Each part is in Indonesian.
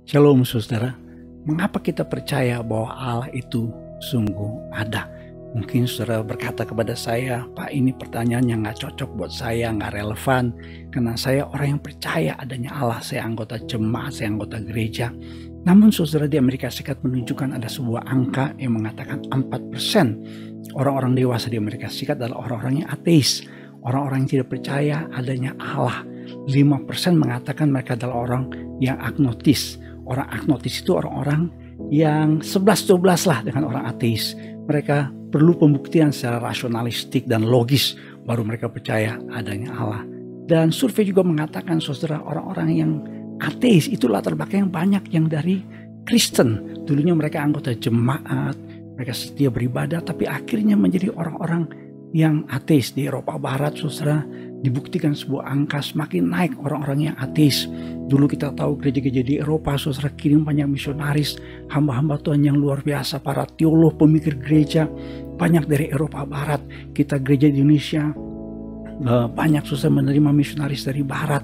Shalom saudara, mengapa kita percaya bahwa Allah itu sungguh ada? Mungkin saudara berkata kepada saya, Pak, ini pertanyaan yang gak cocok buat saya, gak relevan. Karena saya orang yang percaya adanya Allah, saya anggota jemaat, saya anggota gereja. Namun saudara, di Amerika Serikat menunjukkan ada sebuah angka yang mengatakan 4% orang-orang dewasa di Amerika Serikat adalah orang-orang yang ateis. Orang-orang yang tidak percaya adanya Allah. 5% mengatakan mereka adalah orang yang agnostis. Orang agnostis itu orang-orang yang 11-12 lah dengan orang ateis. Mereka perlu pembuktian secara rasionalistik dan logis baru mereka percaya adanya Allah. Dan survei juga mengatakan saudara, orang-orang yang ateis itu latar belakang yang banyak yang dari Kristen. Dulunya mereka anggota jemaat, mereka setia beribadah, tapi akhirnya menjadi orang-orang yang ateis. Di Eropa Barat saudara, dibuktikan sebuah angka semakin naik orang-orang yang ateis. Dulu kita tahu gereja-gereja di Eropa saudara kirim banyak misionaris, hamba-hamba Tuhan yang luar biasa, para teolog, pemikir gereja, banyak dari Eropa Barat. Kita gereja di Indonesia banyak saudara menerima misionaris dari Barat,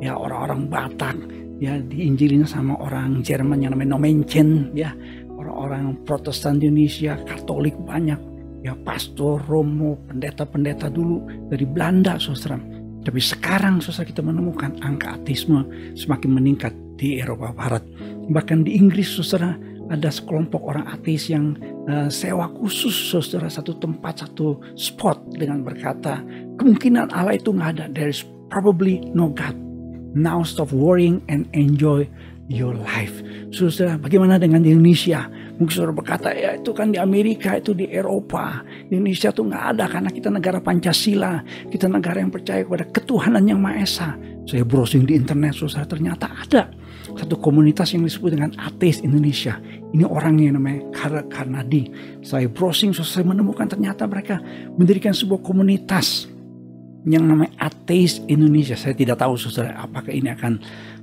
ya orang-orang Batak, ya diinjilin sama orang Jerman yang namanya Nomenchen, ya orang-orang Protestan di Indonesia, Katolik banyak. Ya pastor, romo, pendeta-pendeta dulu dari Belanda saudara. Tapi sekarang saudara kita menemukan angka ateisme semakin meningkat di Eropa Barat. Bahkan di Inggris saudara ada sekelompok orang ateis yang sewa khusus saudara satu tempat, satu spot dengan berkata kemungkinan Allah itu nggak ada. There is probably no God. Now stop worrying and enjoy your life. Saudara, bagaimana dengan di Indonesia? Mungkin saudara berkata, ya itu kan di Amerika, itu di Eropa. Di Indonesia tuh nggak ada karena kita negara Pancasila. Kita negara yang percaya kepada ketuhanan yang Maha Esa. Saya browsing di internet, saudara, ternyata ada satu komunitas yang disebut dengan ateis Indonesia. Ini orangnya namanya Karnadi. Saya browsing, saya menemukan ternyata mereka mendirikan sebuah komunitas yang namanya ateis Indonesia. Saya tidak tahu saudara apakah ini akan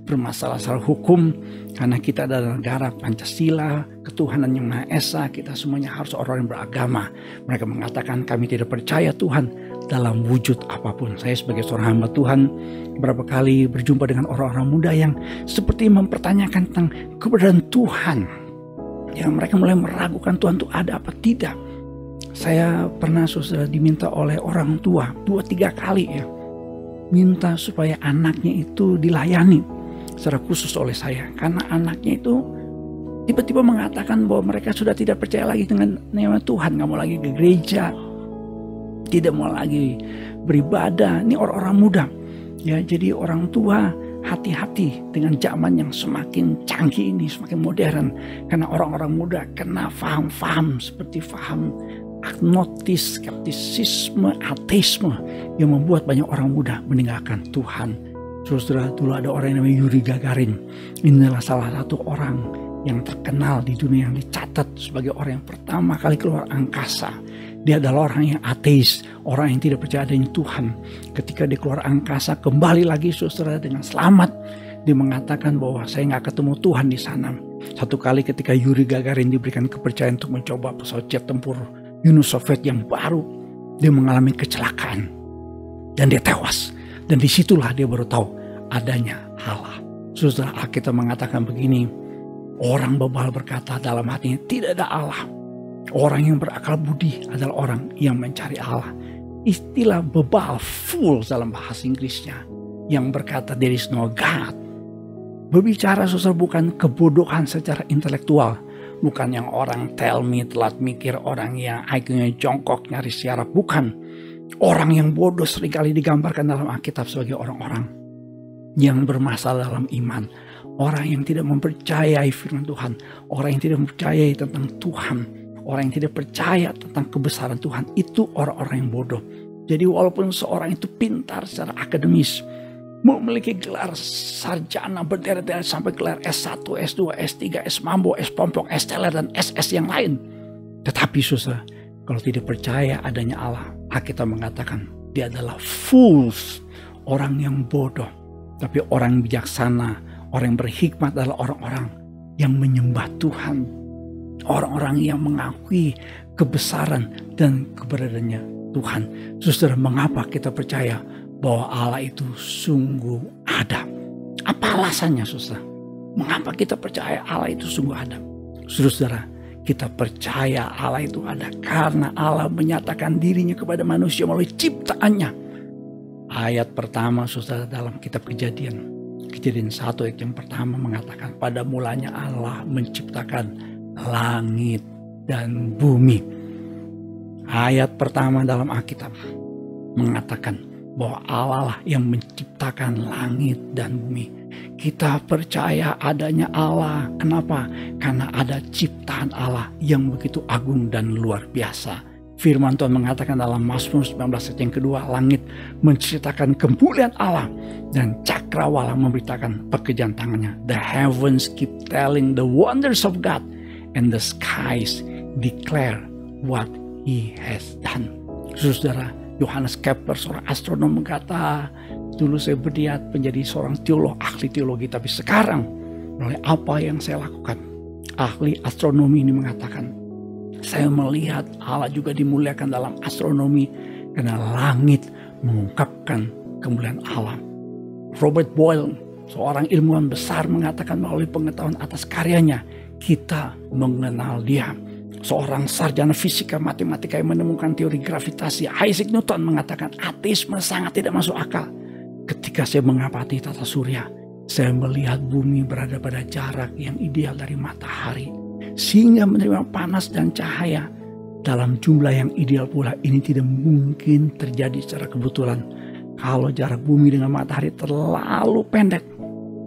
bermasalah secara hukum, karena kita adalah negara Pancasila, ketuhanan yang Maha Esa, kita semuanya harus orang yang beragama. Mereka mengatakan kami tidak percaya Tuhan dalam wujud apapun. Saya sebagai seorang hamba Tuhan beberapa kali berjumpa dengan orang-orang muda yang seperti mempertanyakan tentang keberadaan Tuhan. Ya, mereka mulai meragukan Tuhan itu ada apa tidak. Saya pernah saudara diminta oleh orang tua 2-3 kali ya, minta supaya anaknya itu dilayani secara khusus oleh saya, karena anaknya itu tiba-tiba mengatakan bahwa mereka sudah tidak percaya lagi dengan nama Tuhan, nggak mau lagi ke gereja, tidak mau lagi beribadah. Ini orang-orang muda, ya. Jadi orang tua hati-hati dengan zaman yang semakin canggih ini, semakin modern, karena orang-orang muda kena faham-faham seperti faham agnostis, skeptisisme, ateisme yang membuat banyak orang muda meninggalkan Tuhan. Saudara, dulu ada orang yang namanya Yuri Gagarin. Inilah salah satu orang yang terkenal di dunia yang dicatat sebagai orang yang pertama kali keluar angkasa. Dia adalah orang yang ateis, orang yang tidak percaya adanya Tuhan. Ketika dia keluar angkasa, kembali lagi saudara dengan selamat. Dia mengatakan bahwa saya nggak ketemu Tuhan di sana. Satu kali ketika Yuri Gagarin diberikan kepercayaan untuk mencoba pesawat jet tempur Uni Soviet yang baru, dia mengalami kecelakaan dan dia tewas. Dan disitulah dia baru tahu adanya Allah. Saudara, Alkitab mengatakan begini, orang bebal berkata dalam hatinya tidak ada Allah. Orang yang berakal budi adalah orang yang mencari Allah. Istilah bebal, fool dalam bahasa Inggrisnya, yang berkata there is no God. Berbicara saudara bukan kebodohan secara intelektual, bukan yang orang tell me, telat mikir, orang yang IQ-nya jongkok nyari siarap, bukan. Orang yang bodoh seringkali digambarkan dalam Alkitab sebagai orang-orang yang bermasalah dalam iman. Orang yang tidak mempercayai firman Tuhan. Orang yang tidak mempercayai tentang Tuhan. Orang yang tidak percaya tentang kebesaran Tuhan. Itu orang-orang yang bodoh. Jadi walaupun seorang itu pintar secara akademis, memiliki gelar sarjana berderet-deret sampai gelar S1, S2, S3, S Mambo, S Pompok, S Teler, dan SS yang lain. Tetapi saudara, kalau tidak percaya adanya Allah, kita mengatakan dia adalah fools, orang yang bodoh. Tapi orang yang bijaksana, orang yang berhikmat adalah orang-orang yang menyembah Tuhan. Orang-orang yang mengakui kebesaran dan keberadaannya Tuhan. Saudara, mengapa kita percaya bahwa Allah itu sungguh ada? Apa alasannya saudara? Mengapa kita percaya Allah itu sungguh ada? Saudara, kita percaya Allah itu ada karena Allah menyatakan dirinya kepada manusia melalui ciptaannya. Ayat pertama saudara dalam kitab Kejadian 1 ayat yang pertama mengatakan, pada mulanya Allah menciptakan langit dan bumi. Ayat pertama dalam Alkitab mengatakan bahwa Allah lah yang menciptakan langit dan bumi. Kita percaya adanya Allah. Kenapa? Karena ada ciptaan Allah yang begitu agung dan luar biasa. Firman Tuhan mengatakan dalam Mazmur 19 ayat yang kedua, langit menceritakan kemuliaan Allah dan cakrawala memberitakan pekerjaan tangannya. The heavens keep telling the wonders of God and the skies declare what He has done. Saudara, Johannes Kepler, seorang astronom, berkata, dulu saya berniat menjadi seorang teolog, ahli teologi, tapi sekarang melalui apa yang saya lakukan, ahli astronomi ini mengatakan, saya melihat Allah juga dimuliakan dalam astronomi karena langit mengungkapkan kemuliaan Allah. Robert Boyle, seorang ilmuwan besar, mengatakan melalui pengetahuan atas karyanya, kita mengenal dia. Seorang sarjana fisika matematika yang menemukan teori gravitasi, Isaac Newton, mengatakan ateisme sangat tidak masuk akal. Ketika saya mengamati tata surya, saya melihat bumi berada pada jarak yang ideal dari matahari, sehingga menerima panas dan cahaya dalam jumlah yang ideal pula. Ini tidak mungkin terjadi secara kebetulan. Kalau jarak bumi dengan matahari terlalu pendek,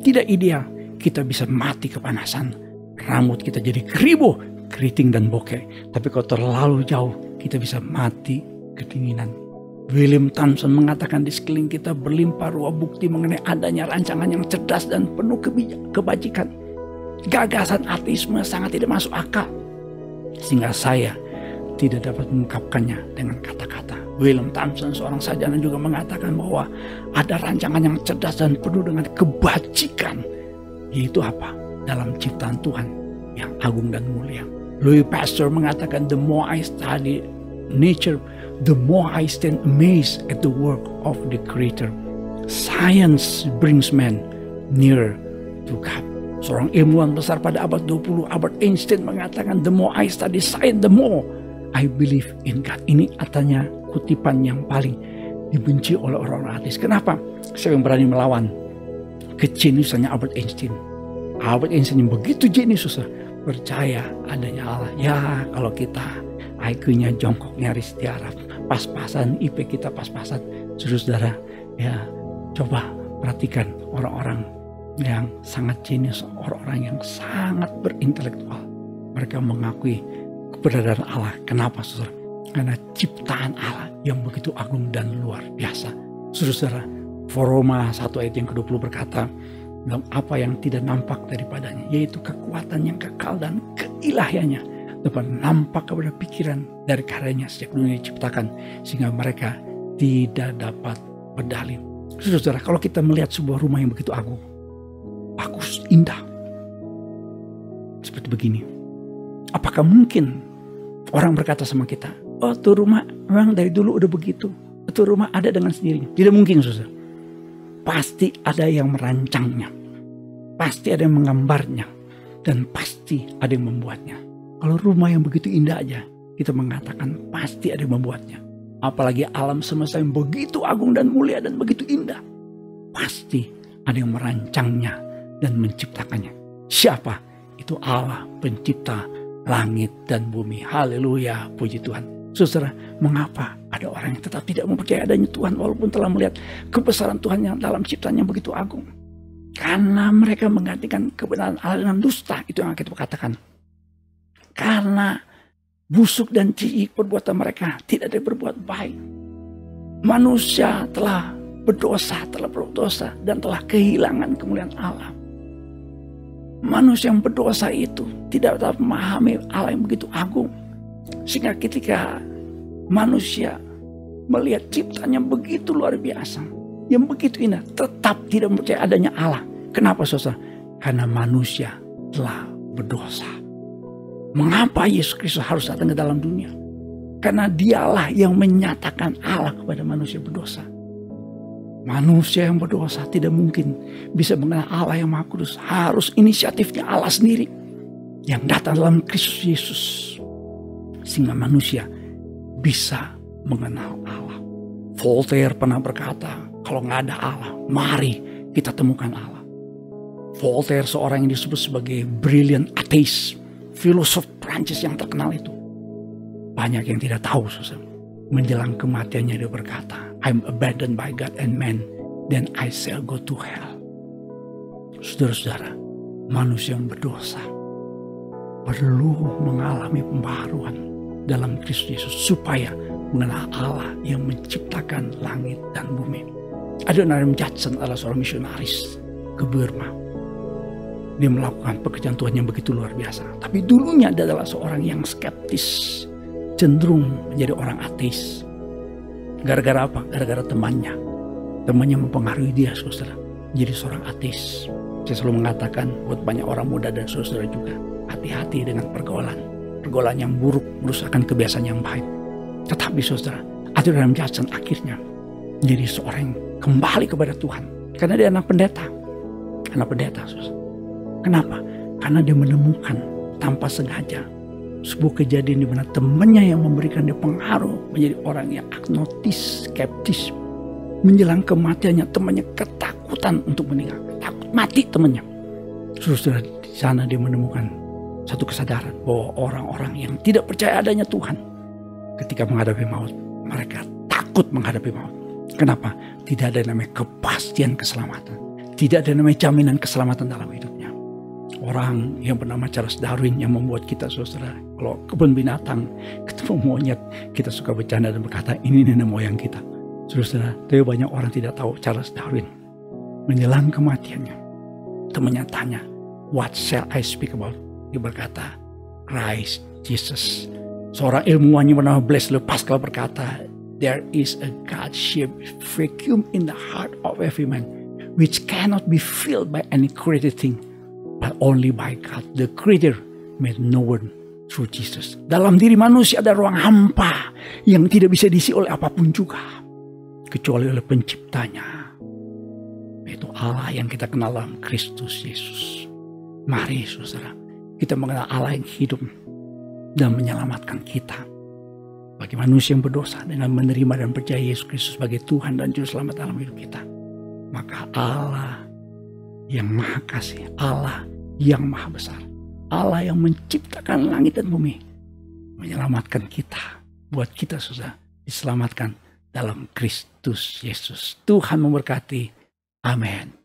tidak ideal, kita bisa mati kepanasan. Rambut kita jadi keribu, keriting dan bokeh. Tapi kalau terlalu jauh, kita bisa mati kedinginan. William Thomson mengatakan di sekeliling kita berlimpah ruah bukti mengenai adanya rancangan yang cerdas dan penuh kebajikan. Gagasan ateisme sangat tidak masuk akal, sehingga saya tidak dapat mengungkapkannya dengan kata-kata. William Thomson, seorang sarjana, juga mengatakan bahwa ada rancangan yang cerdas dan penuh dengan kebajikan, yaitu apa? Dalam ciptaan Tuhan yang agung dan mulia. Louis Pasteur mengatakan, the more I study nature, the more I stand amazed at the work of the Creator. Science brings man nearer to God. Seorang ilmuwan besar pada abad 20, Albert Einstein, mengatakan, the more I study science, the more I believe in God. Ini artinya kutipan yang paling dibenci oleh orang-orang ateis. Kenapa? Saya yang berani melawan kejeniusannya Albert Einstein. Albert Einstein yang begitu jenius, percaya adanya Allah. Ya, kalau kita IQ-nya jongkok nyaris tiarap, pas-pasan, IP kita pas-pasan. Saudara, ya coba perhatikan orang-orang yang sangat jenius, orang-orang yang sangat berintelektual. Mereka mengakui keberadaan Allah. Kenapa, saudara? Karena ciptaan Allah yang begitu agung dan luar biasa. Saudara, Roma 1 ayat yang ke-20 berkata, dalam apa yang tidak nampak daripadanya, yaitu kekuatan yang kekal dan keilahiannya, dapat nampak kepada pikiran dari karyanya sejak dunia diciptakan, sehingga mereka tidak dapat berdalih. Saudara, kalau kita melihat sebuah rumah yang begitu agung, bagus, indah, seperti begini, apakah mungkin orang berkata sama kita, oh tuh rumah memang dari dulu udah begitu, itu rumah ada dengan sendirinya? Tidak mungkin, saudara. Pasti ada yang merancangnya, pasti ada yang menggambarnya, dan pasti ada yang membuatnya. Kalau rumah yang begitu indah aja, kita mengatakan pasti ada yang membuatnya. Apalagi alam semesta yang begitu agung dan mulia dan begitu indah, pasti ada yang merancangnya dan menciptakannya. Siapa? Itu Allah, pencipta langit dan bumi. Haleluya, puji Tuhan. Saudara, mengapa ada orang yang tetap tidak mempercayai adanya Tuhan walaupun telah melihat kebesaran Tuhan yang dalam ciptaan yang begitu agung? Karena mereka menggantikan kebenaran Allah dengan dusta. Itu yang kita katakan. Karena busuk dan ciik perbuatan mereka, tidak ada berbuat baik. Manusia telah berdosa dan telah kehilangan kemuliaan Allah. Manusia yang berdosa itu tidak dapat memahami Allah yang begitu agung. Sehingga ketika manusia melihat ciptaan yang begitu luar biasa, yang begitu indah, tetap tidak percaya adanya Allah. Kenapa, saudara? Karena manusia telah berdosa. Mengapa Yesus Kristus harus datang ke dalam dunia? Karena dialah yang menyatakan Allah kepada manusia berdosa. Manusia yang berdosa tidak mungkin bisa mengenal Allah yang Maha Kudus. Harus inisiatifnya Allah sendiri yang datang dalam Kristus Yesus, sehingga manusia bisa mengenal Allah. Voltaire pernah berkata, kalau nggak ada Allah, mari kita temukan Allah. Voltaire seorang yang disebut sebagai brilliant atheist, filosof Prancis yang terkenal itu. Banyak yang tidak tahu, saudara. Menjelang kematiannya dia berkata, I'm abandoned by God and man, then I shall go to hell. Saudara-saudara, manusia yang berdosa perlu mengalami pembaharuan dalam Kristus Yesus supaya mengenal Allah yang menciptakan langit dan bumi. Adoniram Judson adalah seorang misionaris ke Burma. Dia melakukan pekerjaan Tuhan yang begitu luar biasa. Tapi dulunya dia adalah seorang yang skeptis, cenderung menjadi orang ateis. Gara-gara apa? Gara-gara temannya. Temannya mempengaruhi dia, saudara, menjadi seorang ateis. Saya selalu mengatakan buat banyak orang muda dan saudara juga, hati-hati dengan pergaulan. Pergaulan yang buruk merusakkan kebiasaan yang baik. Tetapi saudara, Adoniram Judson akhirnya menjadi seorang yang kembali kepada Tuhan. Karena dia anak pendeta. Anak pendeta, saudara. Kenapa? Karena dia menemukan tanpa sengaja sebuah kejadian di mana temannya yang memberikan dia pengaruh menjadi orang yang agnostis, skeptis. Menjelang kematiannya, temannya ketakutan untuk meninggal, takut mati temannya. Saudara, di sana dia menemukan satu kesadaran bahwa orang-orang yang tidak percaya adanya Tuhan, ketika menghadapi maut, mereka takut menghadapi maut. Kenapa? Tidak ada yang namanya kepastian keselamatan. Tidak ada yang namanya jaminan keselamatan dalam hidupnya. Orang yang bernama Charles Darwin yang membuat kita, saudara, kalau kebun binatang ketemu monyet, kita suka bercanda dan berkata, ini nenek moyang kita. Saudara, tapi banyak orang tidak tahu Charles Darwin. Menjelang kematiannya, temannya tanya, what shall I speak about? Dia berkata, Christ Jesus. Seorang ilmuwan yang bernama Blaise Pascal berkata, there is a God-shaped vacuum in the heart of every man, which cannot be filled by any created thing, but only by God, the Creator, made known through Jesus. Dalam diri manusia ada ruang hampa yang tidak bisa diisi oleh apapun juga, kecuali oleh penciptanya, yaitu Allah yang kita kenal dalam Kristus Yesus. Mari saudara, kita mengenal Allah yang hidup dan menyelamatkan kita bagi manusia yang berdosa dengan menerima dan percaya Yesus Kristus sebagai Tuhan dan Juru Selamat dalam hidup kita. Maka Allah yang Maha Kasih, Allah yang Maha Besar, Allah yang menciptakan langit dan bumi, menyelamatkan kita, buat kita susah diselamatkan dalam Kristus Yesus. Tuhan memberkati. Amin.